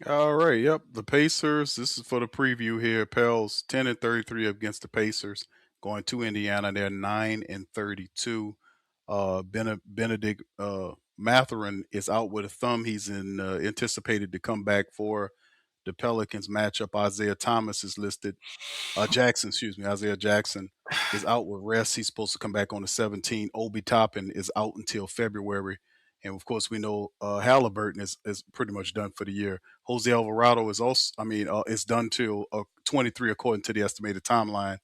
All right. Yep. The Pacers. This is for the preview here. Pels 10-33 against the Pacers. Going to Indiana. They're 9-32. Bennedict Mathurin is out with a thumb. He's anticipated to come back for the Pelicans matchup. Isaiah Thomas is listed. Jackson, excuse me, Isaiah Jackson is out with rest. He's supposed to come back on the 17th. Obi Toppin is out until February. And of course, we know Halliburton is pretty much done for the year. Jose Alvarado is also, is done till 23 according to the estimated timeline.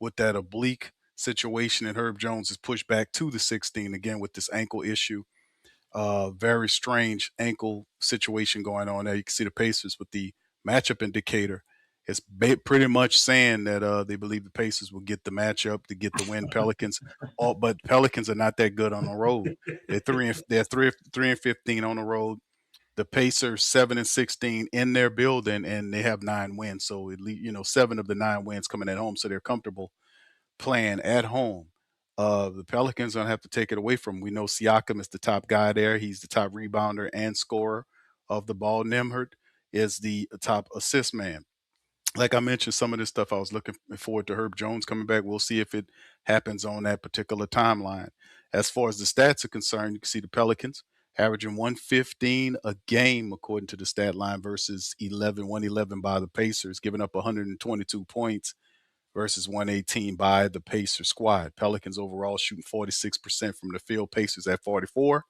With that oblique situation, and Herb Jones is pushed back to the 16 again with this ankle issue. Very strange ankle situation going on there. You can see the Pacers with the matchup indicator. It's pretty much saying that they believe the Pacers will get the matchup to get the win. Pelicans, but Pelicans are not that good on the road. They're 3-15 on the road. The Pacers 7-16 in their building, and they have 9 wins. So at least 7 of the 9 wins coming at home, so they're comfortable playing at home. The Pelicans gonna have to take it away from 'em. We know Siakam is the top guy there. He's the top rebounder and scorer of the ball. Nimhart is the top assist man. Like I mentioned, some of this stuff I was looking forward to Herb Jones coming back. We'll see if it happens on that particular timeline. As far as the stats are concerned, you can see the Pelicans averaging 115 a game according to the stat line versus 111 by the Pacers, giving up 122 points versus 118 by the Pacers squad. Pelicans overall shooting 46% from the field, Pacers at 44.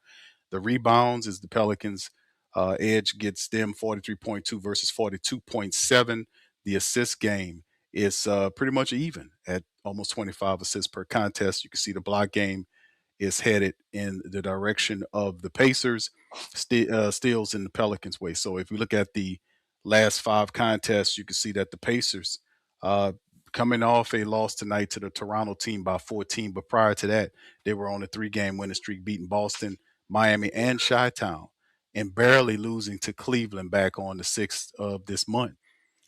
The rebounds is the Pelicans edge gets them 43.2 versus 42.7. The assist game is pretty much even at almost 25 assists per contest. You can see the block game is headed in the direction of the Pacers, steals in the Pelicans' way. So if we look at the last 5 contests, you can see that the Pacers, uh, coming off a loss tonight to the Toronto team by 14, but prior to that, they were on a 3-game winning streak, beating Boston, Miami, and Chi-Town, and barely losing to Cleveland back on the 6th of this month.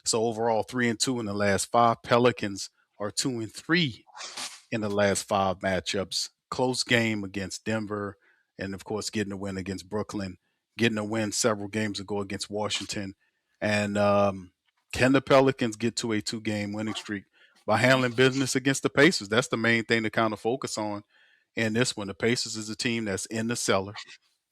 So overall, 3-2 in the last 5. Pelicans are 2-3 in the last 5 matchups. Close game against Denver, and of course, getting a win against Brooklyn, getting a win several games ago against Washington. And can the Pelicans get to a 2-game winning streak by handling business against the Pacers? That's the main thing to kind of focus on in this one. The Pacers is a team that's in the cellar.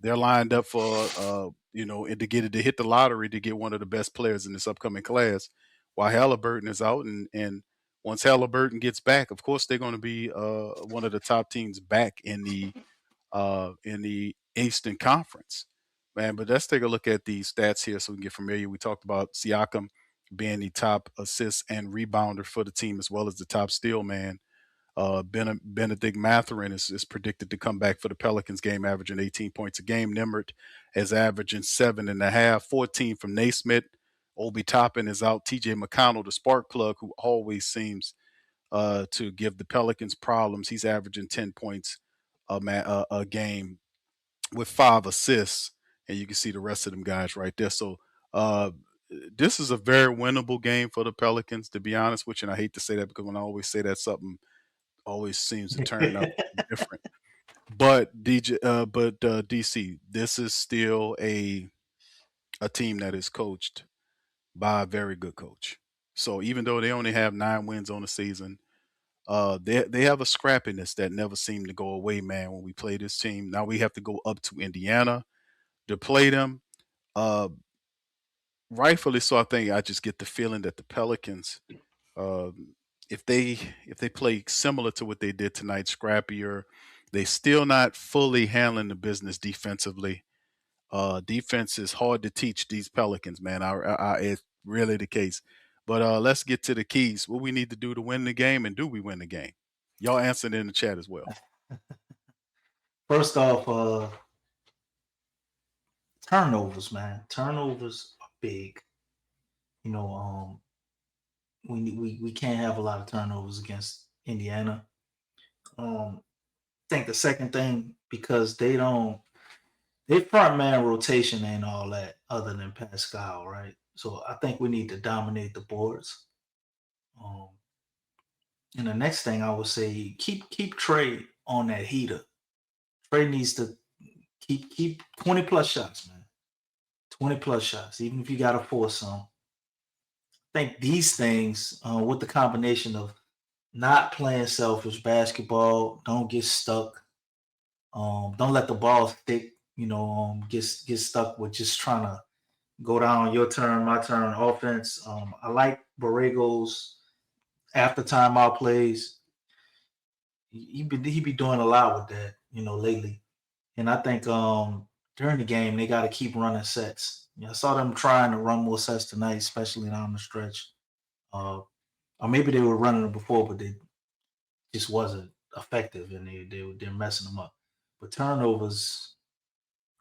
They're lined up for to hit the lottery to get one of the best players in this upcoming class, while Halliburton is out, and once Halliburton gets back, of course they're going to be one of the top teams back in the Eastern Conference, man. But let's take a look at the stats here so we can get familiar. We talked about Siakam being the top assist and rebounder for the team, as well as the top steal man. Bennedict Mathurin is predicted to come back for the Pelicans game, averaging 18 points a game. Nimmert is averaging 7.5, 14 from Naismith. Obi Toppin is out. TJ McConnell, the spark plug, who always seems to give the Pelicans problems. He's averaging 10 points a game with 5 assists, and you can see the rest of them guys right there. So uh, this is a very winnable game for the Pelicans, to be honest with you. And I hate to say that because when I always say that, something always seems to turn up different. But DC, this is still a team that is coached by a very good coach. So even though they only have 9 wins on the season, they have a scrappiness that never seemed to go away, man. When we play this team, now we have to go up to Indiana to play them. Uh, Rightfully so, I think I just get the feeling that the Pelicans, uh, if they play similar to what they did tonight, scrappier, they still not fully handling the business defensively. Defense is hard to teach these Pelicans, man. It's really the case. But let's get to the keys. What we need to do to win the game, and do we win the game? Y'all answer it in the chat as well. First off, turnovers, man. Turnovers are big. You know, we can't have a lot of turnovers against Indiana. I think the second thing, because their front man rotation ain't all that other than Pascal, right? So I think we need to dominate the boards. Um, and the next thing I would say, keep Trey on that heater. Trey needs to keep 20 plus shots, man. 20 plus shots, even if you got to force some. I think these things, with the combination of not playing selfish basketball, don't get stuck, don't let the ball stick, get stuck with just trying to go down your turn, my turn offense. I like Borrego's after timeout plays. He be doing a lot with that, lately. And I think during the game they got to keep running sets. I saw them trying to run more sets tonight, especially down the stretch. Uh, or maybe they were running them before, but they just wasn't effective, and they're messing them up. But turnovers,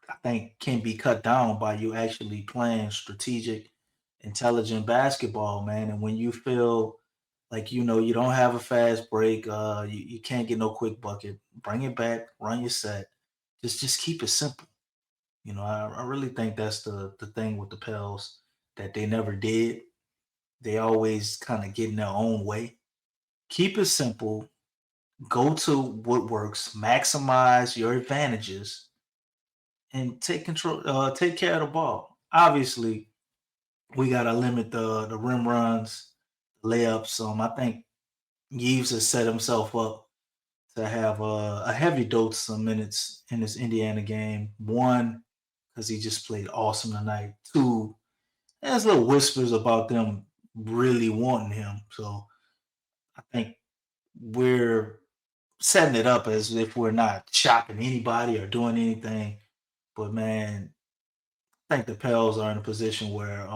I think, can be cut down by you actually playing strategic, intelligent basketball, man. And when you feel like you don't have a fast break, you can't get no quick bucket, bring it back, run your set. Just keep it simple. I really think that's the thing with the Pels that they never did. They always kind of get in their own way. Keep it simple. Go to what works. Maximize your advantages and take control. Take care of the ball. Obviously, we gotta limit the rim runs, layups. I think Yves has set himself up to have a heavy dose of minutes in this Indiana game. One, because he just played awesome tonight. Two, there's little whispers about them really wanting him. So I think we're setting it up as if we're not shopping anybody or doing anything. But man, I think the Pels are in a position where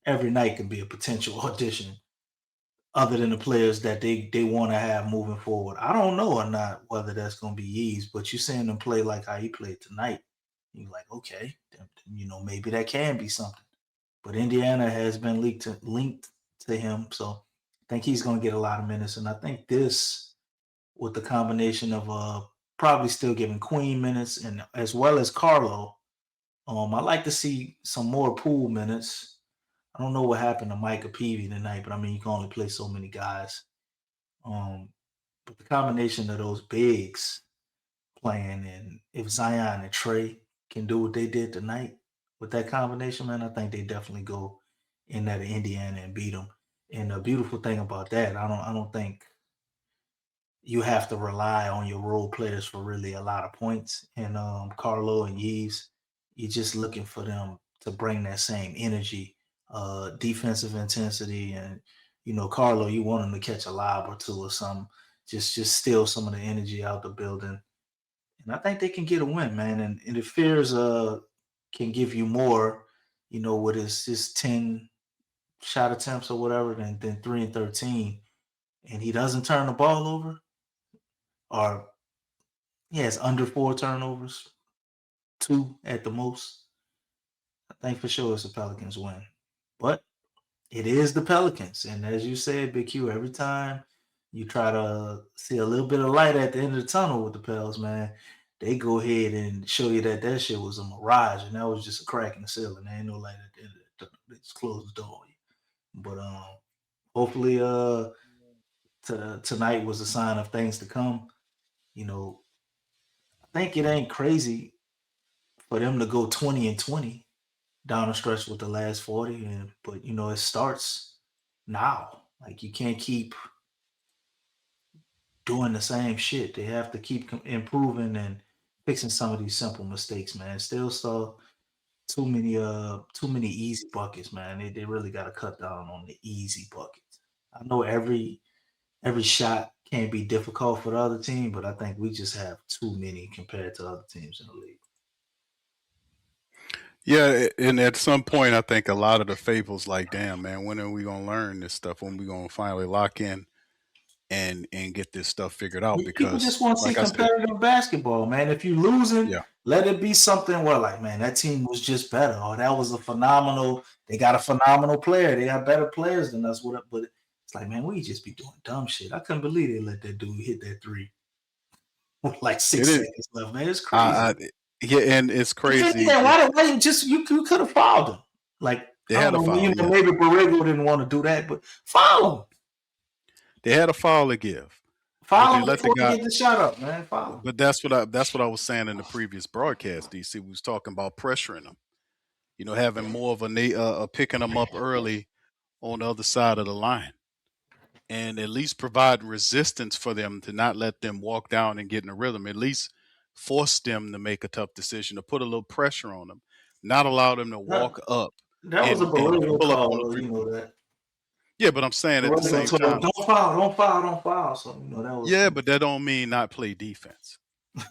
every night can be a potential audition, other than the players that they want to have moving forward. I don't know or not whether that's going to be Yeezy, but you seeing them play like how he played tonight. You're like, okay, maybe that can be something. But Indiana has been linked to him, so I think he's going to get a lot of minutes. And I think this, with the combination of probably still giving Queen minutes and as well as Carlo, I like to see some more pool minutes. I don't know what happened to Micah Peavy tonight, but I mean you can only play so many guys. Um, but the combination of those bigs playing, and if Zion and Trey can do what they did tonight with that combination, man, I think they definitely go in that Indiana and beat them. And the beautiful thing about that, I don't think you have to rely on your role players for really a lot of points. And Carlo and Yves, you're just looking for them to bring that same energy, defensive intensity, and Carlo, you want him to catch a lob or two or something, just steal some of the energy out the building. And I think they can get a win, man. And if Fears can give you more, with his 10 shot attempts or whatever, than 3 and 13, and he doesn't turn the ball over, or he has under four turnovers, two at the most, I think for sure it's the Pelicans win. But it is the Pelicans. And as you said, Big Q, every time you try to see a little bit of light at the end of the tunnel with the Pels, man, they go ahead and show you that that shit was a mirage and that was just a crack in the ceiling. There ain't no light at the end of the tunnel. They just closed the door on you. But hopefully tonight was a sign of things to come. You know, I think it ain't crazy for them to go 20-20 down the stretch with the last 40. And but it starts now. Like you can't keep doing the same shit. They have to keep improving and fixing some of these simple mistakes, man. Still saw too many easy buckets, man. They really got to cut down on the easy buckets. I know every shot can be difficult for the other team, but I think we just have too many compared to other teams in the league. Yeah, and at some point, I think a lot of the fables like, damn, man, when are we gonna learn this stuff? When we gonna finally lock in and get this stuff figured out? People just Because, want to see like I said, competitive basketball, man. If you're losing, yeah, let it be something where, like, man, that team was just better, or that was a phenomenal. They got a phenomenal player. They got better players than us. But it's like, man, we just be doing dumb shit. I couldn't believe they let that dude hit that three with like it six is. seconds left, man. It's crazy. I yeah, and it's If crazy. anything, why you just you could have fouled him? Like, They I don't had a know, foul. Yeah, maybe Borrego didn't want to do that, but foul him. they had a foul to give, but Foul they him let the before he guy. get the shot up, man. Foul him. But that's what I was saying in the previous broadcast. DC, we was talking about pressuring them. having more of a picking them up early on the other side of the line, and at least provide resistance for them to not let them walk down and get in a rhythm. At least force them to make a tough decision, to put a little pressure on them, not allow them to That, walk up that was a and behavioral pull up on call, the though. three You know point. that. Yeah, but I'm saying The at the regular same told time, don't foul, don't foul, don't foul. So you know that was yeah, but that don't mean not play defense.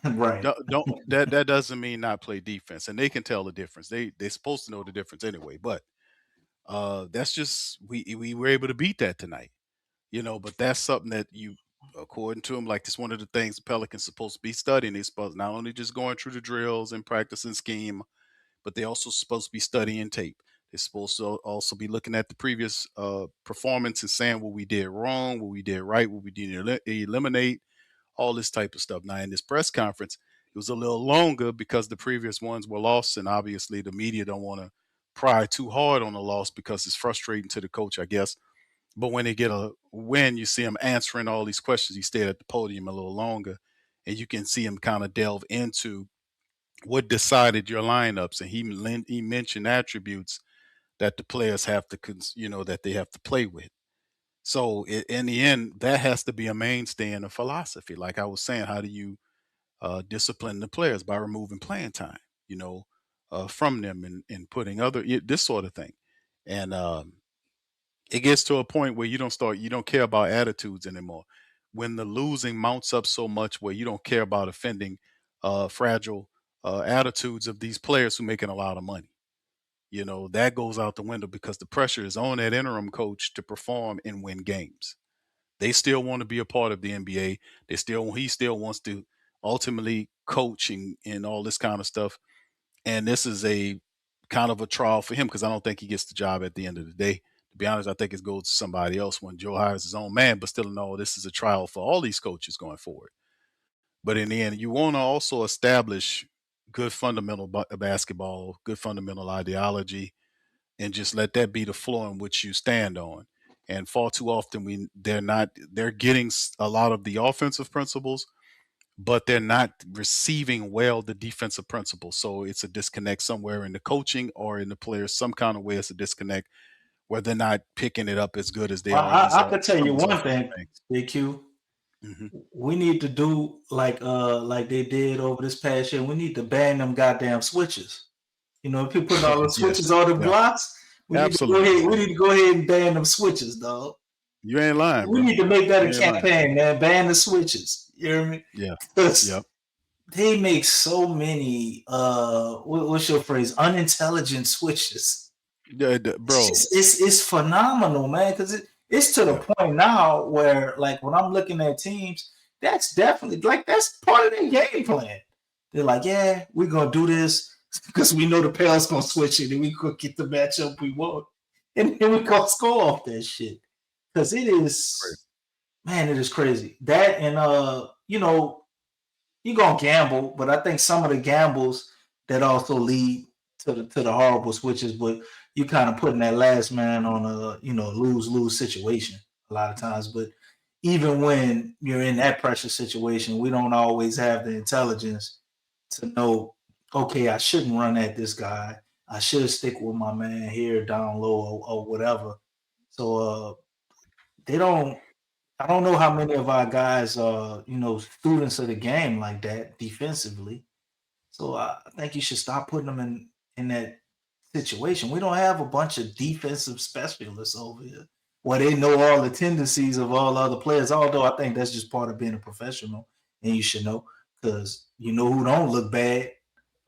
right. Don't that doesn't mean not play defense, and they can tell the difference. They're supposed to know the difference anyway. But that's just we were able to beat that tonight. But that's something that you, according to him, like this one of the things the Pelicans supposed to be studying. They're supposed not only just going through the drills and practicing scheme, but they also supposed to be studying tape. They're supposed to also be looking at the previous performance and saying what we did wrong, what we did right, what we did eliminate, all this type of stuff. Now in this press conference, it was a little longer because the previous ones were lost, and obviously the media don't want to pry too hard on the loss because it's frustrating to the coach, I guess. But when they get a win, you see him answering all these questions. He stayed at the podium a little longer, and you can see him kind of delve into what decided your lineups. And he mentioned attributes that the players have to, that they have to play with. So in the end, that has to be a mainstay in the philosophy. Like I was saying, how do you discipline the players? By removing playing time, from them, and putting this sort of thing. And it gets to a point where you don't care about attitudes anymore. When the losing mounts up so much where you don't care about offending fragile attitudes of these players who making a lot of money. That goes out the window because the pressure is on that interim coach to perform and win games. They still want to be a part of the NBA. He still wants to ultimately coach and all this kind of stuff. And this is a kind of a trial for him because I don't think he gets the job at the end of the day. To be honest, I think it goes to somebody else when Joe hires his own man. But still, no, this is a trial for all these coaches going forward. But in the end, you want to also establish good fundamental basketball, good fundamental ideology, and just let that be the floor in which you stand on. And far too often, they're getting a lot of the offensive principles, but they're not receiving well the defensive principles. So it's a disconnect somewhere in the coaching or in the players. Some kind of way it's a disconnect where they're not picking it up as good as they Well, are I could tell some you of these one offensive thing, things. Big Q. Hmm. We need to do like they did over this past year. We need to ban them goddamn switches. People putting all the switches Yes. on the Yeah. blocks. We need to go Absolutely. ahead. We need to go ahead and ban them switches, dog. You ain't lying, We bro. need to make that a You ain't lying. campaign, man. Ban the switches. You hear me? Yeah. Because Yep. they make so many what's your phrase? Unintelligent switches. Yeah, It's bro. just it's phenomenal, man. Because it's to the Yeah. point now where like when I'm looking at teams, that's definitely like that's part of their game plan. They're like, yeah, we're gonna do this because we know the Pels gonna switch it and we could get the matchup we want, and then we gonna score off that shit. Because it Great. is, man, it is crazy. That and you're gonna gamble, but I think some of the gambles that also lead to the horrible switches, but you kind of putting that last man on a lose-lose situation a lot of times. But even when you're in that pressure situation, we don't always have the intelligence to know, okay, I shouldn't run at this guy. I should stick with my man here down low or whatever. So they don't I don't know how many of our guys are, students of the game like that defensively. So I think you should stop putting them in that situation. We don't have a bunch of defensive specialists over here where they know all the tendencies of all other players. Although I think that's just part of being a professional, and you should know because you know who don't look bad.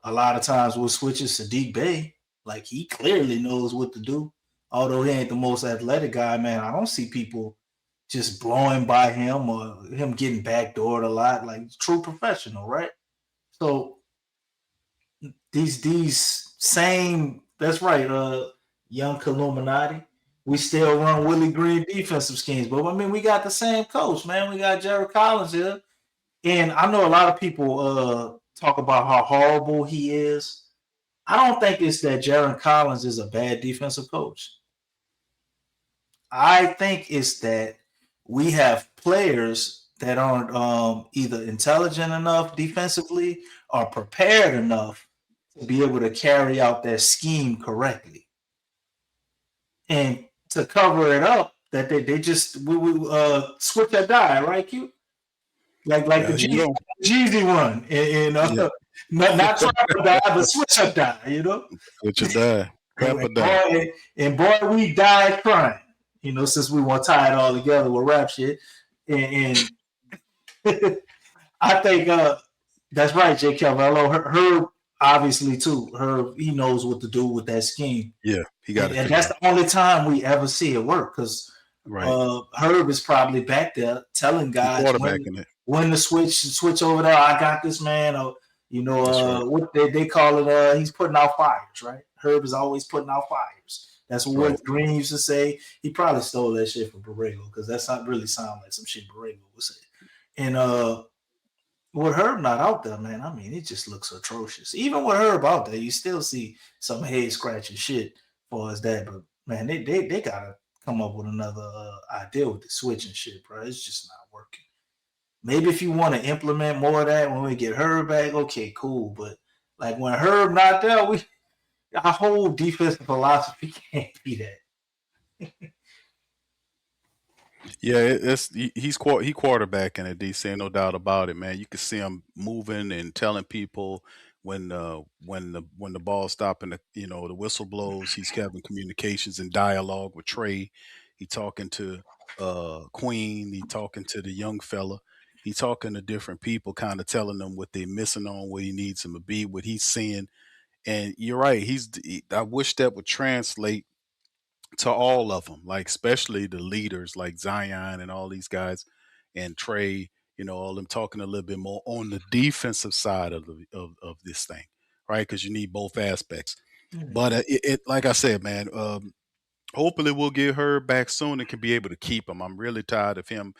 A lot of times we'll switch it Sadiq Bey. Like he clearly knows what to do. Although he ain't the most athletic guy, man, I don't see people just blowing by him or him getting backdoored a lot. Like true professional, right? So these same that's right, young Illuminati. We still run Willie Green defensive schemes, but I mean we got the same coach, man. We got Jared Collins here. And I know a lot of people talk about how horrible he is. I don't think it's that Jaron Collins is a bad defensive coach. I think it's that we have players that aren't either intelligent enough defensively or prepared enough to be able to carry out that scheme correctly. And to cover it up, that they just we switch that die, right, Q? Like the Yeah, you know. Jeezy one, and Yeah, not trap or die, but switch up die, switch or die, And, crap or die. we died crying, since we want to tie it all together with rap shit. And I think that's right, J. Kelvin. Hello, her obviously too. He knows what to do with that scheme, Yeah, he got and, it and figured that's out. the only time we ever see it work. Because Right, Herb is probably back there telling he guys quarterbacking it. when to switch over there. I got this man, or That's right. what they call it. He's putting out fires, right? Herb is always putting out fires. That's what Right. Woods Green used to say. He probably stole that shit from Borrego because that's not really sound like some shit Borrego would say. And with Herb not out there, man, I mean, it just looks atrocious. Even with Herb out there, you still see some head scratching shit for as that. But man, they gotta come up with another idea with the switching shit, bro. It's just not working. Maybe if you want to implement more of that when we get Herb back, okay, cool. But like when Herb not there, our whole defensive philosophy can't be that. Yeah, he's quarterbacking it. DC, no doubt about it, man. You can see him moving and telling people when the ball stopping, the whistle blows. He's having communications and dialogue with Trey. He talking to Queen. He talking to the young fella. He talking to different people, kind of telling them what they're missing on, where he needs them to be, what he's seeing. And you're right. I wish that would translate to all of them, like especially the leaders like Zion and all these guys and Trey, all them talking a little bit more on the defensive side of this thing, right? Because you need both aspects. Hmm. But like I said, man, hopefully we'll get her back soon and can be able to keep him. I'm really tired of him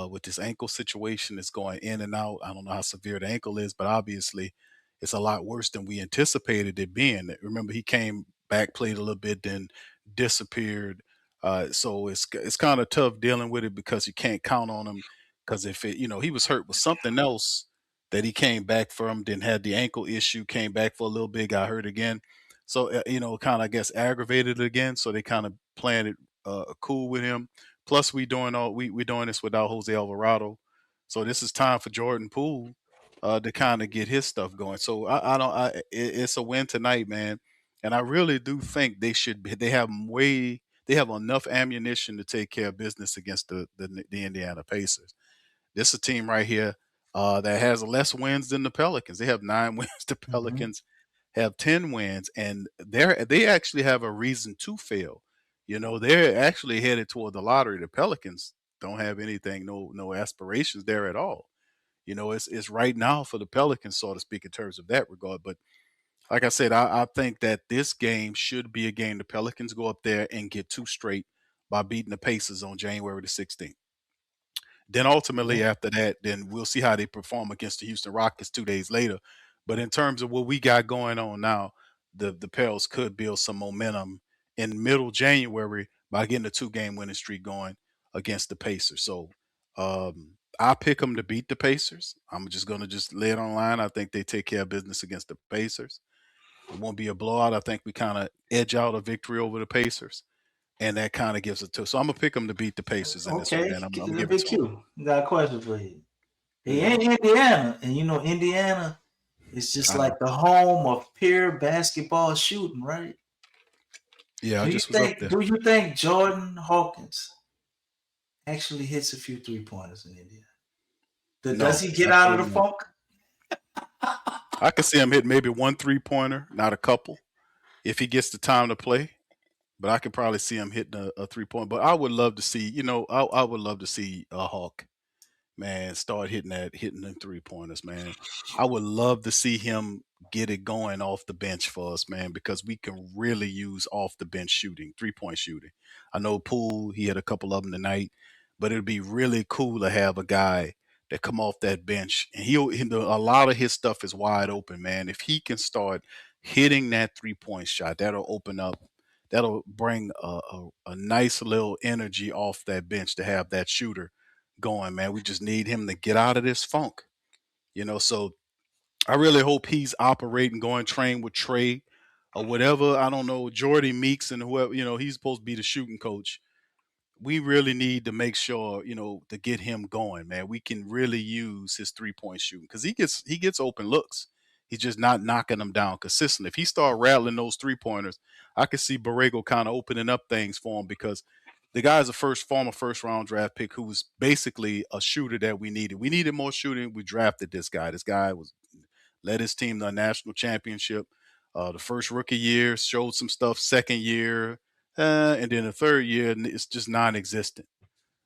with this ankle situation. It's going in and out. I don't know how severe the ankle is, but obviously it's a lot worse than we anticipated it being. Remember, he came back, played a little bit, then disappeared. So it's kind of tough dealing with it because you can't count on him. Because if he was hurt with something else that he came back from, then had the ankle issue, came back for a little bit, got hurt again, so kind of I guess aggravated it again. So they kind of playing it cool with him. Plus, we doing this without Jose Alvarado, so this is time for Jordan Poole to kind of get his stuff going. So I don't. It's a win tonight, man, and I really do think they have they have enough ammunition to take care of business against the Indiana Pacers. This is a team right here that has less wins than the Pelicans. They have 9 wins. The Hmm. Pelicans have 10 wins, and they actually have a reason to fail. They're actually headed toward the lottery. The Pelicans don't have anything, no aspirations there at all. It's right now for the Pelicans, so to speak, in terms of that regard. But like I said, I think that this game should be a game the Pelicans go up there and get 2 straight by beating the Pacers on January the 16th. Then ultimately Yeah. after that, then we'll see how they perform against the Houston Rockets 2 days later. But in terms of what we got going on now, the Pels could build some momentum in middle January by getting a 2-game winning streak going against the Pacers. So I pick them to beat the Pacers. I'm just gonna just lay it online. I think they take care of business against the Pacers. It won't be a blowout. I think we kind of edge out a victory over the Pacers, and that kind of gives it to. So I'm gonna pick them to beat the Pacers in this one, Okay, man. I'm the giving it big to them. Q. Got a question for you. He Hmm. ain't Indiana, and Indiana is just I know. like the home of pure basketball shooting, right? Yeah, I Do you just was up think? there. Do you think Jordan Hawkins actually hits a few 3 pointers in Indiana? Does No, he get out of the absolutely not. funk? I could see him hit maybe one 3-pointer, not a couple, if he gets the time to play. But I could probably see him hitting a 3-point. But I would love to see, I would love to see a Hawk, man, start hitting them 3-pointers, man. I would love to see him get it going off the bench for us, man, because we can really use off the bench shooting, 3-point shooting. I know Poole, he had a couple of them tonight, but it'd be really cool to have a guy that come off that bench and a lot of his stuff is wide open, man. If he can start hitting that 3-point shot, that'll bring a nice little energy off that bench to have that shooter going, man. We just need him to get out of this funk. So I really hope he's operating, going train with Trey or whatever. I don't know, Jordy Meeks and whoever, he's supposed to be the shooting coach. We really need to make sure, to get him going, man. We can really use his 3-point shooting because he gets open looks. He's just not knocking them down consistently. If he start rattling those 3-pointers, I could see Borrego kind of opening up things for him because the guy's a former first round draft pick who was basically a shooter that we needed. We needed more shooting. We drafted this guy. This guy was led his team to a national championship. The first rookie year showed some stuff. Second year, and then the third year, it's just non-existent.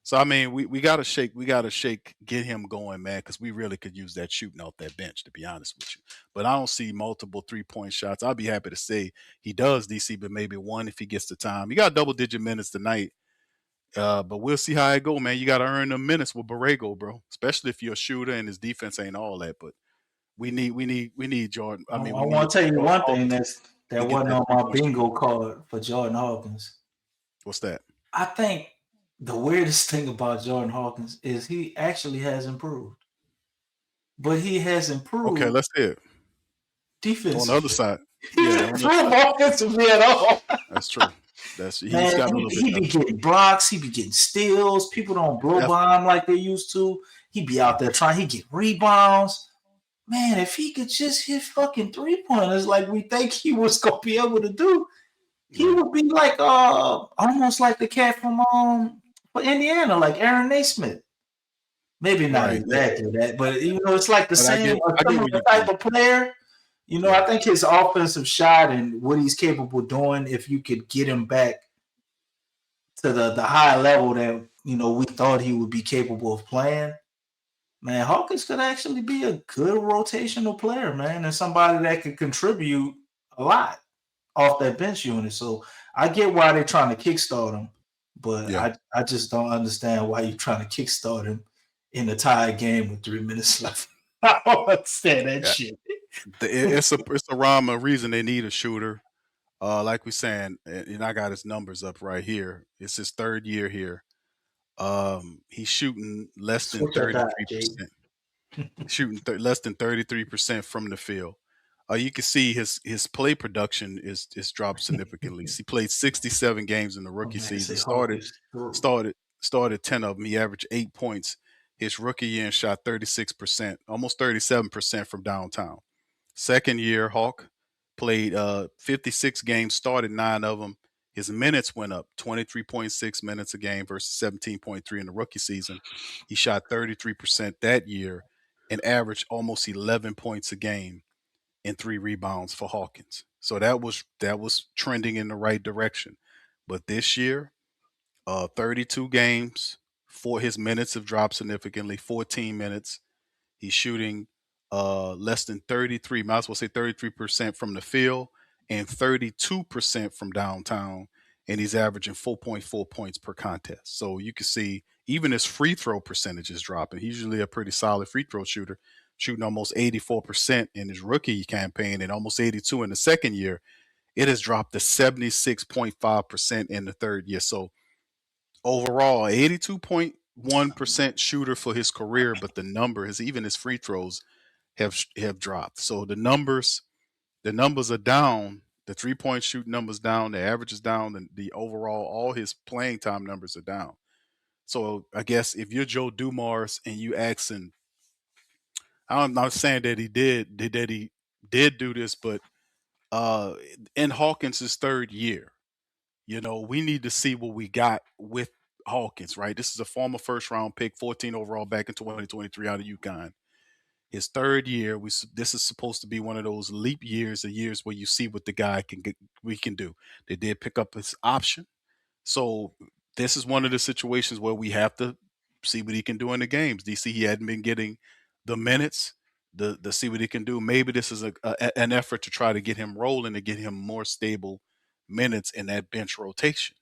So I mean, we gotta shake, get him going, man, because we really could use that shooting off that bench, to be honest with you. But I don't see multiple 3-point shots. I'll be happy to say he does, DC, but maybe one if he gets the time. He got double-digit minutes tonight, but we'll see how it go, man. You got to earn the minutes with Borrego, bro, especially if you're a shooter and his defense ain't all that. But we need Jordan. I I mean, we want need to tell you Jordan one thing Hawkins that to get wasn't that on three my point shooting bingo going. card for Jordan Hawkins. What's that? I think the weirdest thing about Jordan Hawkins is he actually has improved, but he has Okay, improved let's hear it. On the other defensively. side, He's yeah, on the improved offensively at all. that's true. He's Man, gotten a little bit he be better. getting blocks, he be getting steals. People don't blow That's by him like they used to. He be out there trying. He get rebounds. Man, if he could just hit fucking 3-pointers like we think he was gonna be able to do, he right, would be like almost like the cat from for Indiana, like Aaron Naismith. Maybe not right. exactly that, but it's like the But I same get a I get similar where you're type going. of player. Yeah, I think his offensive shot and what he's capable of doing, if you could get him back to the high level that we thought he would be capable of playing, man, Hawkins could actually be a good rotational player, man, and somebody that could contribute a lot off that bench unit. So I get why they're trying to kickstart him, but yeah, I just don't understand why you're trying to kickstart him in a tie game with 3 minutes left. I don't understand that yeah. shit. It's a rhyme a reason they need a shooter. Like we saying, and I got his numbers up right here. It's his third year here. He's shooting less than Switch or die, thirty three Jay. percent. Shooting less than 33% from the field. You can see his play production is dropped significantly. He played 67 games in the Oh rookie man, season. say Started Hawkins through. started started 10 of them. He averaged 8 points. His rookie year and shot 36%, almost 37% from downtown. Second year, Hawk played 56 games, started 9 of them. His minutes went up 23.6 minutes a game versus 17.3 in the rookie season. He shot 33% that year and averaged almost 11 points a game and 3 rebounds for Hawkins. So that was trending in the right direction. But this year, 32 games, for his minutes have dropped significantly, 14 minutes. He's shooting less than 33, might as well say 33% from the field and 32% from downtown. And he's averaging 4.4 points per contest. So you can see even his free throw percentage is dropping. He's usually a pretty solid free throw shooter, shooting almost 84% in his rookie campaign and almost 82 in the second year. It has dropped to 76.5% in the third year. So overall, 82.1% shooter for his career, but the number is even his free throws have dropped. So the numbers are down. The 3-point shoot numbers down. The average is down. And the overall, all his playing time numbers are down. So I guess if you're Joe Dumars and you asking, I'm not saying that he did do this, but uh, in Hawkins' third year, we need to see what we got with Hawkins, right? This is a former first round pick, 14 overall back in 2023 out of UConn. His third year, this is supposed to be one of those leap years, the years where you see what the guy we can do. They did pick up his option, so this is one of the situations where we have to see what he can do in the games. DC, he hadn't been getting the minutes, the see what he can do. Maybe this is an effort to try to get him rolling to get him more stable minutes in that bench rotation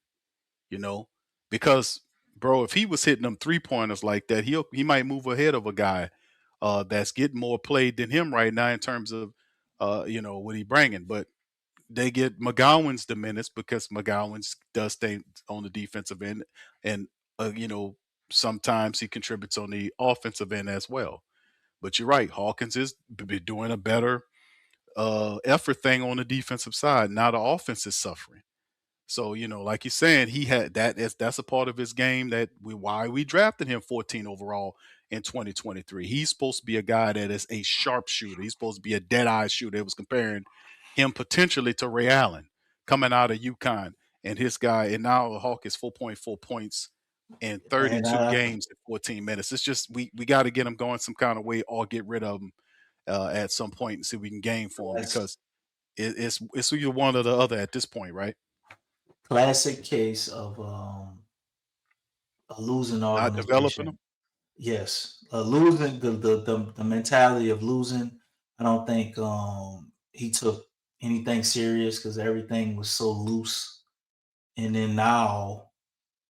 you know, because bro, if he was hitting them 3-pointers like that, he might move ahead of a guy that's getting more played than him right now in terms of what he bringing. But they get McGowan's the minutes because McGowan's does stay on the defensive end, and sometimes he contributes on the offensive end as well. But you're right, Hawkins is doing a better effort thing on the defensive side. Now the offense is suffering. So, like you're saying, he had that's a part of his game that why we drafted him 14 overall in 2023. He's supposed to be a guy that is a sharpshooter. He's supposed to be a dead eye shooter. It was comparing him potentially to Ray Allen coming out of UConn, and his guy, and now Hawk is 4.4 points in And 32 games in 14 minutes. It's just we got to get him going some kind of way or get rid of him at some point and see if we can game for him that's because it's either one or the other at this point, right? classic case of a losing Not developing him. organization. Yes, losing the mentality of losing. I don't think he took anything serious because everything was so loose. And then now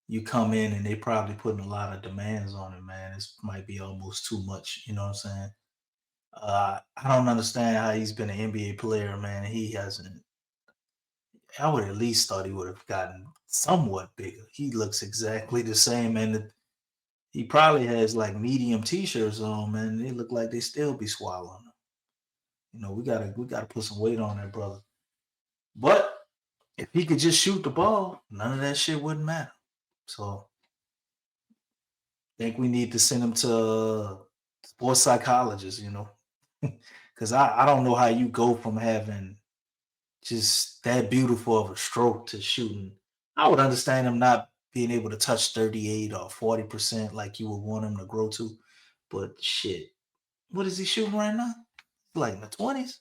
you come in and they probably putting a lot of demands on him, man. This might be almost too much. You know what I'm saying? I don't understand how he's been an NBA player, man. He hasn't. I would at least thought he would have gotten somewhat bigger. He looks exactly the same, and he probably has like medium t-shirts on, man. They look like they still be swallowing them. We gotta put some weight on that brother. But if he could just shoot the ball, none of that shit wouldn't matter. So I think we need to send him to sports psychologist, because I don't know how you go from having just that beautiful of a stroke to shooting. I would understand him not being able to touch 38 or 40% like you would want him to grow to. But shit, what is he shooting right now? Like in the 20s?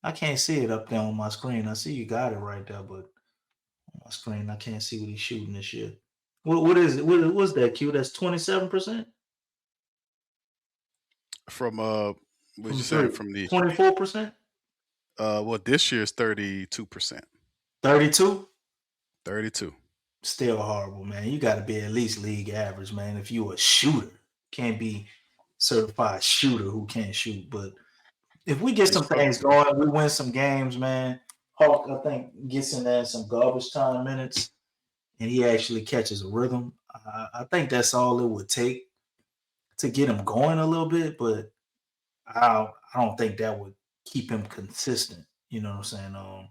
I can't see it up there on my screen. I see you got it right there, but on my screen, I can't see what he's shooting this year. What is it? What's that, Q? That's 27% From what you from saying three. from the 24%? well this year's 32%. 32? 32. Still horrible, man. You got to be at least league average, man. If you a shooter, can't be certified shooter who can't shoot. But if we get He's some things struggling. going, we win some games, man. Hawk, I think, gets in there some garbage time minutes, and he actually catches a rhythm. I think that's all it would take to get him going a little bit, but I don't think that would keep him consistent. You know what I'm saying?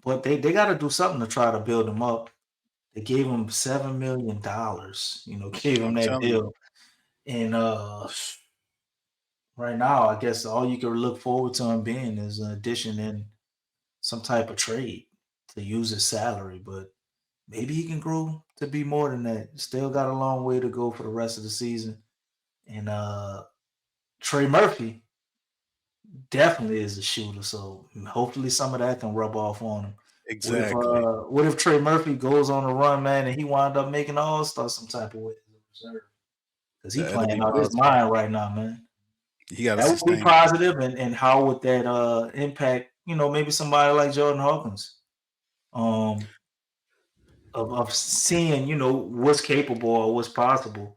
But they got to do something to try to build him up. They gave him $7 million. Gave him I'm that telling you. deal, and right now, I guess all you can look forward to him being is an addition in some type of trade to use his salary. But maybe he can grow to be more than that. Still got a long way to go for the rest of the season. And Trey Murphy definitely is a shooter, so hopefully some of that can rub off on him. Exactly. What if Trey Murphy goes on a run, man, and he wind up making All Star some type of way as a reserve? Because he That'll playing be out his positive. mind right now, man. He got to That would be sustain that. positive, and how would that impact? Maybe somebody like Jordan Hawkins, um, of seeing what's capable or what's possible.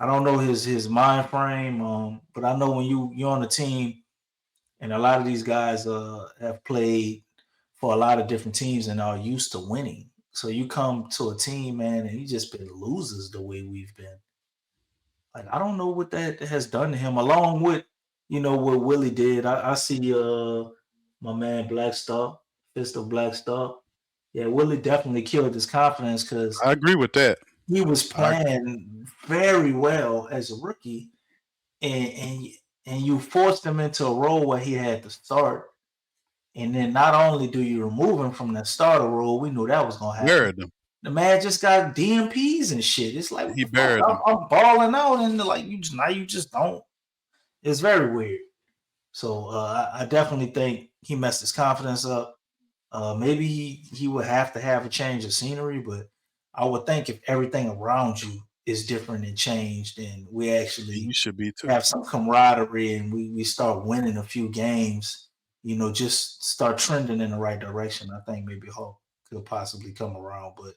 I don't know his mind frame, but I know when you're on a team, and a lot of these guys have played for a lot of different teams and are used to winning. So you come to a team, man, and you just been losers the way we've been. Like I don't know what that has done to him. Along with what Willie did, I see my man Black Star, Fist of Black Star. Yeah, Willie definitely killed his confidence because I agree with that. he was I playing very well as a rookie, and you forced him into a role where he had to start. And then not only do you remove him from that starter role, we knew that was gonna happen. buried him. The man just got DMPs and shit. It's like what He the fuck? buried him. I'm balling out, and like you just don't. It's very weird. So I definitely think he messed his confidence up. Maybe he would have to have a change of scenery, but I would think if everything around you is different and changed, and we You actually should be too. have some camaraderie and we start winning a few games, just start trending in the right direction. I think maybe Hulk could possibly come around, but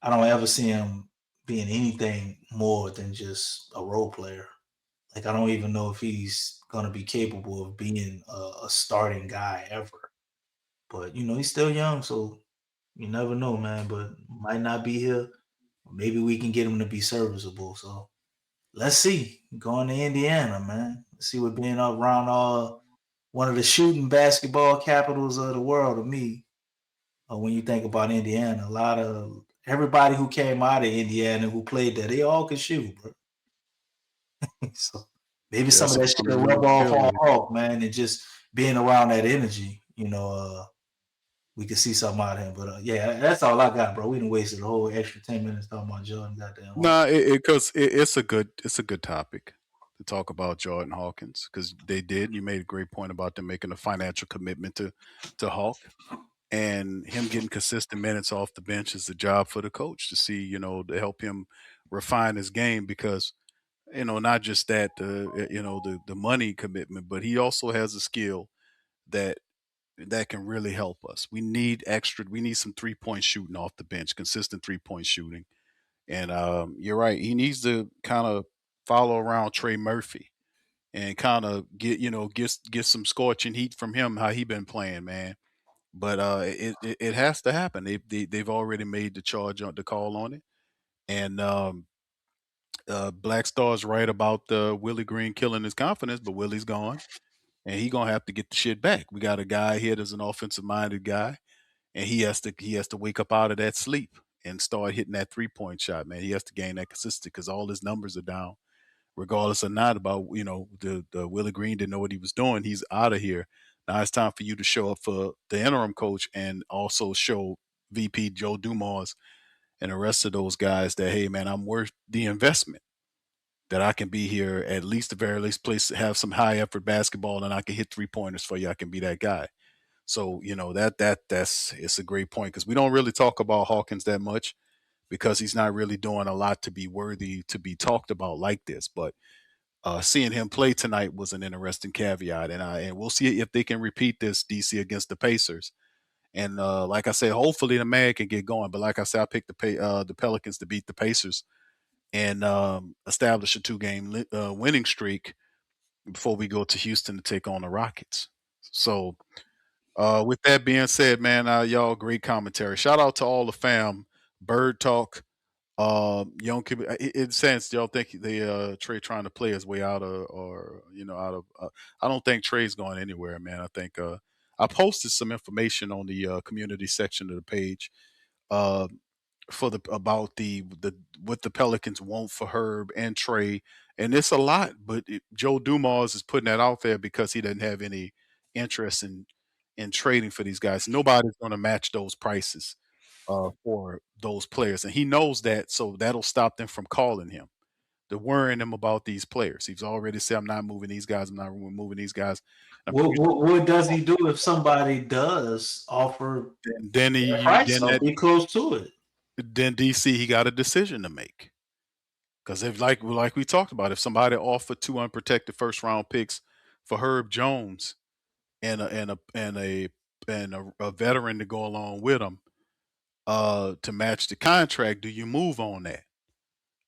I don't ever see him being anything more than just a role player. Like I don't even know if he's gonna be capable of being a starting guy ever. But he's still young, so you never know, man. But might not be here. Maybe we can get him to be serviceable. So let's see. Going to Indiana, man. Let's see what being up around one of the shooting basketball capitals of the world to me. When you think about Indiana, a lot of everybody who came out of Indiana who played there, they all could shoot, bro. So maybe Yeah, some of that's a that shit will premier rub off on facility. Hawk, man, and just being around that energy, we could see something out of him. But yeah, that's all I got, bro. We done wasted a whole extra 10 minutes talking about Jordan goddamn Hawk. Nah, because it's a good topic to talk about Jordan Hawkins because they did. You made a great point about them making a financial commitment to Hawk and him getting consistent minutes off the bench is the job for the coach to see, to help him refine his game because not just that the money commitment, but he also has a skill that can really help us. We need some 3-point shooting off the bench, consistent 3-point shooting. And you're right. He needs to kind of follow around Trey Murphy and kind of get some scorching heat from him. How he been playing, man. But it has to happen. They've already made the charge on the call on it. And Black Star's right about Willie Green killing his confidence, but Willie's gone, and he gonna have to get the shit back. We got a guy here that's an offensive minded guy, and he has to wake up out of that sleep and start hitting that 3-point shot, man. He has to gain that consistency because all his numbers are down, regardless or not about the Willie Green didn't know what he was doing. He's out of here. Now it's time for you to show up for the interim coach and also show VP Joe Dumars and the rest of those guys that hey man, I'm worth the investment. That I can be here at least the very least place have some high effort basketball and I can hit 3-pointers for you. I can be that guy. So that's it's a great point because we don't really talk about Hawkins that much because he's not really doing a lot to be worthy to be talked about like this. But seeing him play tonight was an interesting caveat, and we'll see if they can repeat this DC against the Pacers. And like I said, hopefully the man can get going. But like I said, I picked the Pelicans to beat the Pacers and establish a 2-game winning streak before we go to Houston to take on the Rockets. So with that being said, man, y'all great commentary. Shout out to all the fam. Bird Talk. Young in sense, y'all think Trey trying to play his way out of, or out of. I don't think Trey's going anywhere, man. I think I posted some information on the community section of the page. Uh, for the about the what the Pelicans want for Herb and Trey, and it's a lot. But Joe Dumars is putting that out there because he doesn't have any interest in trading for these guys. Nobody's going to match those prices for those players, and he knows that. So that'll stop them from calling him. They're worrying him about these players. He's already said, "I'm not moving these guys. I'm not moving these guys." I'm What, pretty what what does he do if somebody does offer sure then their he price then or that be close to it? then DC he got a decision to make. Because if like we talked about, if somebody offered 2 unprotected first round picks for Herb Jones and a veteran to go along with him to match the contract, do you move on that?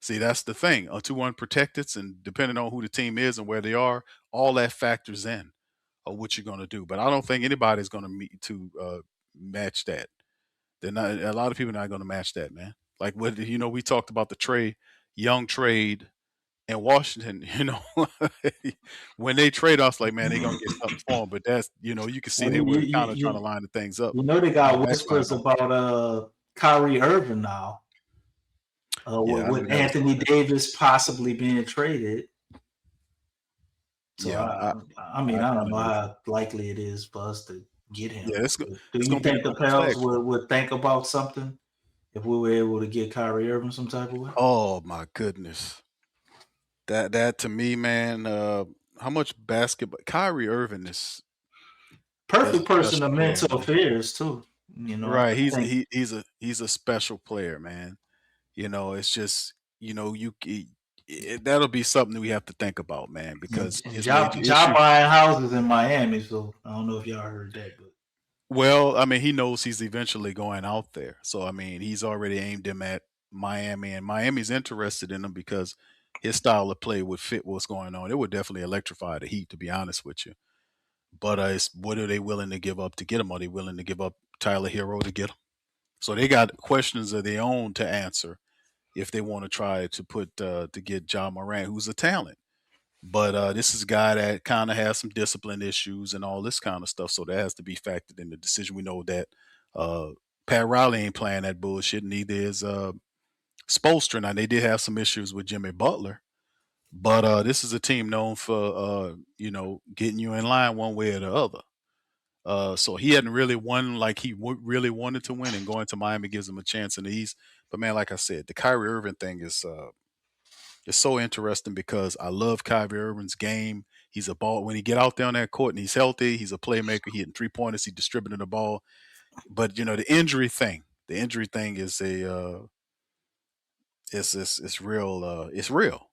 See, that's the thing. 2 unprotected, and depending on who the team is and where they are, all that factors in of what you're going to do. But I don't think anybody's going to meet to match that. They're not. A lot of people are not going to match that, man. Like what we talked about the trade, young trade in Washington, when they trade us, like, man, they're gonna get something for him. But that's you can see Well, they were kind of trying to line the things up. they Now got that's not whispers gonna work. about Kyrie Irving now, Yeah, I knew with that was Anthony coming. Davis possibly being traded. So Yeah, I mean, I I kind don't of know knew that. how likely it is for us to get Yeah, him. it's But do it's you gonna be think the another Pels flex. would think about something if we were able to get Kyrie Irving some type of way? Oh my goodness, that to me, man. How much basketball? Kyrie Irving is Perfect a person to special player, mentor man. fears too. Right, I think he's a special player, man. It's just that'll be something we have to think about, man, because and his major job issue. buying houses in Miami. So I don't know if y'all heard that, but Well, I mean, he knows he's eventually going out there, so I mean, he's already aimed him at Miami, and Miami's interested in him because his style of play would fit what's going on. It would definitely electrify the Heat, to be honest with you. But it's what are they willing to give up to get him? Are they willing to give up Tyler Hero to get him? So they got questions of their own to answer if they want to try to put to get Ja Morant, who's a talent. But this is a guy that kind of has some discipline issues and all this kind of stuff, so that has to be factored in the decision. We know that uh, Pat Riley ain't playing that bullshit, neither is Spoelstra. Now they did have some issues with Jimmy Butler, but this is a team known for getting you in line one way or the other. So he hadn't really won like he really wanted to win, and going to Miami gives him a chance in the East. But man, like I said, the Kyrie Irving thing is it's so interesting because I love Kyrie Irving's game. He's a ball when he get out there on that court and he's healthy. He's a playmaker. He hitting 3-pointers. He distributing the ball. But the injury thing is it's real. It's real.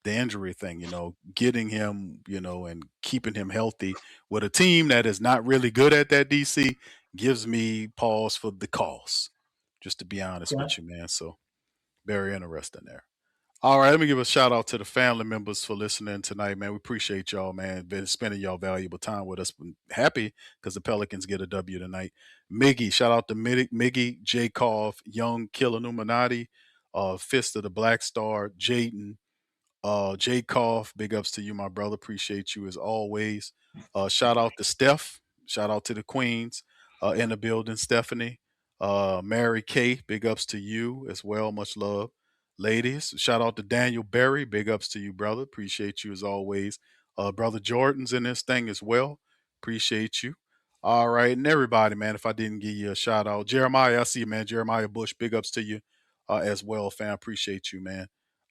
The injury thing, getting him, and keeping him healthy with a team that is not really good at that. DC gives me pause for the cause. Just to be honest Okay. with you, man. So very interesting there. All right, let me give a shout out to the family members for listening tonight, man. We appreciate y'all, man. Been spending y'all valuable time with us. Been happy because the Pelicans get a W tonight. Miggy, shout out to Miggy, Jacob, Young Killer Illuminati, Fist of the Black Star, Jaden, Jay Koff, big ups to you, my brother. Appreciate you as always. Shout out to Steph. Shout out to the Queens in the building, Stephanie. Mary Kay, big ups to you as well. Much love. Ladies, shout out to Daniel Berry. Big ups to you, brother. Appreciate you as always. Brother Jordan's in this thing as well. Appreciate you. All right. And everybody, man, if I didn't give you a shout out, Jeremiah, I see you, man. Jeremiah Bush, big ups to you as well, fam. Appreciate you, man.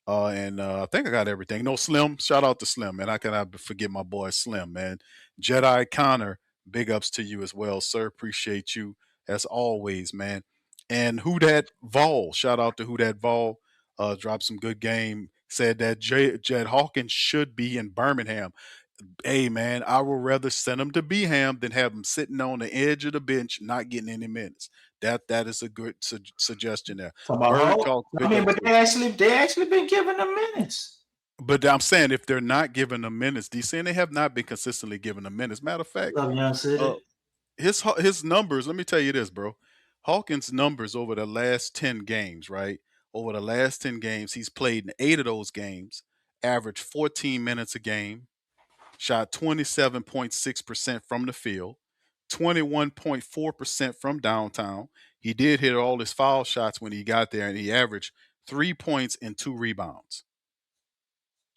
And I think I got everything. No, Slim. Shout out to Slim, man. I cannot forget my boy Slim, man. Jedi Connor, big ups to you as well, sir. Appreciate you as always, man. And Who Dat Vol. Shout out to Who Dat Vol. Dropped some good game. Said that Jed Hawkins should be in Birmingham. Hey, man, I would rather send him to Beham than have him sitting on the edge of the bench, not getting any minutes. That is a good suggestion there. Talking about Bird Hulk. talk, I big mean, ups but to you. they actually been giving them minutes. But I'm saying if they're not giving them minutes, DC, and they have not been consistently giving them minutes. Matter of fact, Love Young uh, City. his numbers. Let me tell you this, bro. Hawkins' numbers over the last 10 games, right? Over the last 10 games, he's played in 8 of those games, averaged 14 minutes a game, shot 27.6% from the field, 21.4% from downtown. He did hit all his foul shots when he got there, and he averaged 3 points and 2 rebounds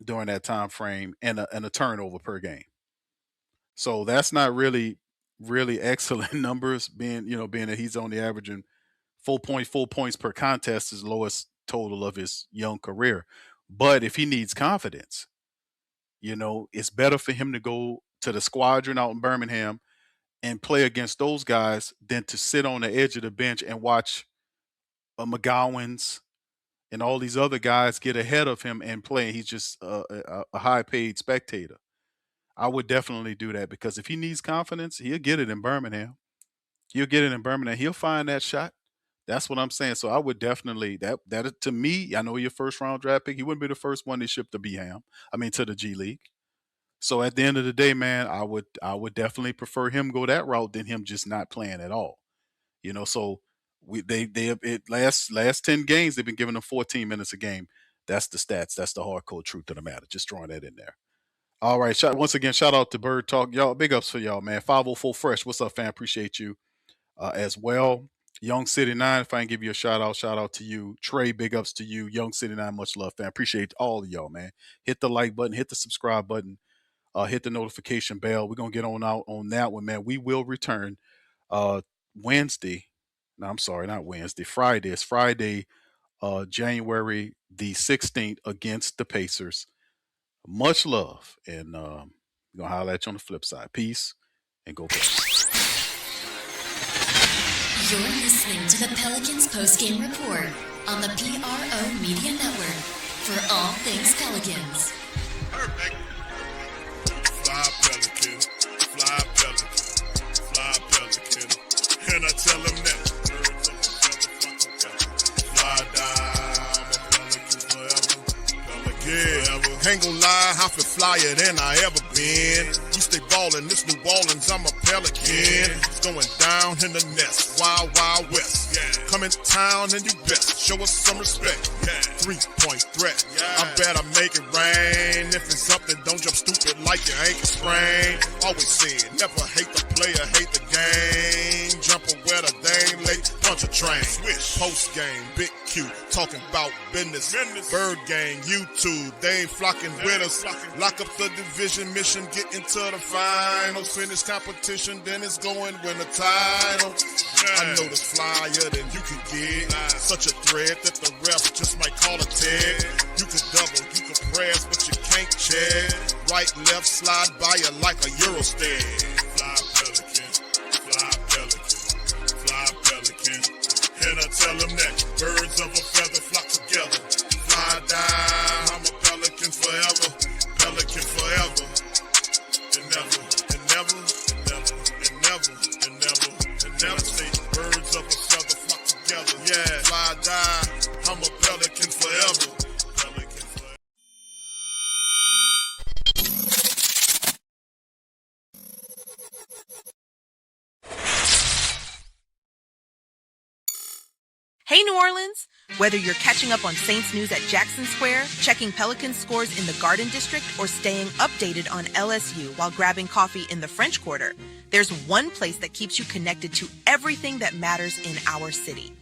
during that time frame and a turnover per game. So that's not really excellent numbers being that he's only averaging 4.4 points per contest, his lowest total of his young career. But if he needs confidence, it's better for him to go to the squadron out in Birmingham and play against those guys than to sit on the edge of the bench and watch McGowan's and all these other guys get ahead of him and play. He's just a high paid spectator. I would definitely do that because if he needs confidence, he'll get it in Birmingham. He'll get it in Birmingham. He'll find that shot. That's what I'm saying. So I would definitely to me. I know your first round draft pick. He wouldn't be the first one they shipped to Beham. I mean to the G League. So at the end of the day, man, I would definitely prefer him go that route than him just not playing at all. So last 10 games they've been giving him 14 minutes a game. That's the stats. That's the hardcore truth of the matter. Just throwing that in there. All right. Once again, shout out to Bird Talk. Y'all, big ups for y'all, man. 504 Fresh. What's up, fam? Appreciate you as well. Young City 9, if I can give you a shout out to you. Trey, big ups to you. Young City 9, much love, fam. Appreciate all of y'all, man. Hit the like button, hit the subscribe button, hit the notification bell. We're going to get on out on that one, man. We will return Wednesday. No, I'm sorry, not Wednesday. Friday. It's Friday, January the 16th against the Pacers. Much love, and we're gonna holler at you on the flip side. Peace, and go Pacers. You're listening to the Pelicans Post Game Report on the PRO Media Network for all things Pelicans. Perfect. Fly Pelican, fly Pelican, fly Pelican, and I tell them that. Fly down, I'm a Pelican forever. Pelican, ain't gon' lie, I feel flyer than I ever been. stay ballin', this New Orleans, I'm a Pelican. It's going down in the nest, wild, wild west. Come in town and you best show us some respect. 3-point threat, I better make it rain. If it's something, don't jump stupid like your ankle sprain. Always said, never hate the player, hate the game. Jumper where the dame late, punch a train. Swish, post game, big Q, talking about business. Bird gang, YouTube, they ain't flocking with us. Lock up the division mission, get into the finals. Finish competition, then it's going win the title. I know this flyer than you can get. Such a threat that the refs just might call a tag. You could double, you could press, but you can't check. Right, left, slide by you like a Eurostep. Fly Pelican, fly Pelican, fly Pelican. And I tell them that birds of a feather flock together. Fly down, I'm a Pelican forever. Pelican forever. And never, and never, and never, and never, and never, and never say birds of a feather flock together. Yeah, fly down, I'm a Pelican forever. Pelican forever. Hey, New Orleans! Whether you're catching up on Saints news at Jackson Square, checking Pelican scores in the Garden District, or staying updated on LSU while grabbing coffee in the French Quarter, there's one place that keeps you connected to everything that matters in our city.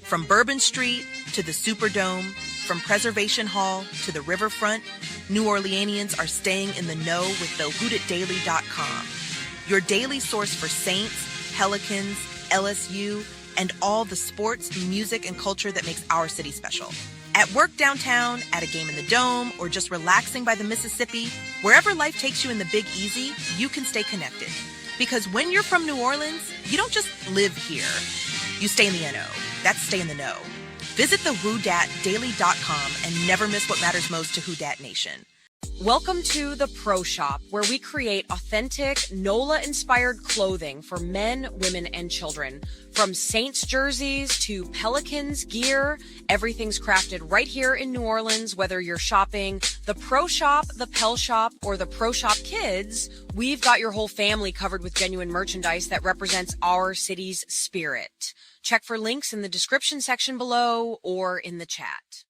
From Bourbon Street to the Superdome, from Preservation Hall to the Riverfront, New Orleanians are staying in the know with the WhoDatDaily.com. Your daily source for Saints, Pelicans, LSU, and all the sports, music, and culture that makes our city special. At work downtown, at a game in the Dome, or just relaxing by the Mississippi, wherever life takes you in the Big Easy, you can stay connected. Because when you're from New Orleans, you don't just live here. You stay in the NO. That's stay in the know. Visit the WhoDatDaily.com and never miss what matters most to Who Dat Nation. Welcome to the Pro Shop, where we create authentic NOLA-inspired clothing for men, women, and children. From Saints jerseys to Pelicans gear, everything's crafted right here in New Orleans. Whether you're shopping the Pro Shop, the Pel Shop, or the Pro Shop Kids, we've got your whole family covered with genuine merchandise that represents our city's spirit. Check for links in the description section below or in the chat.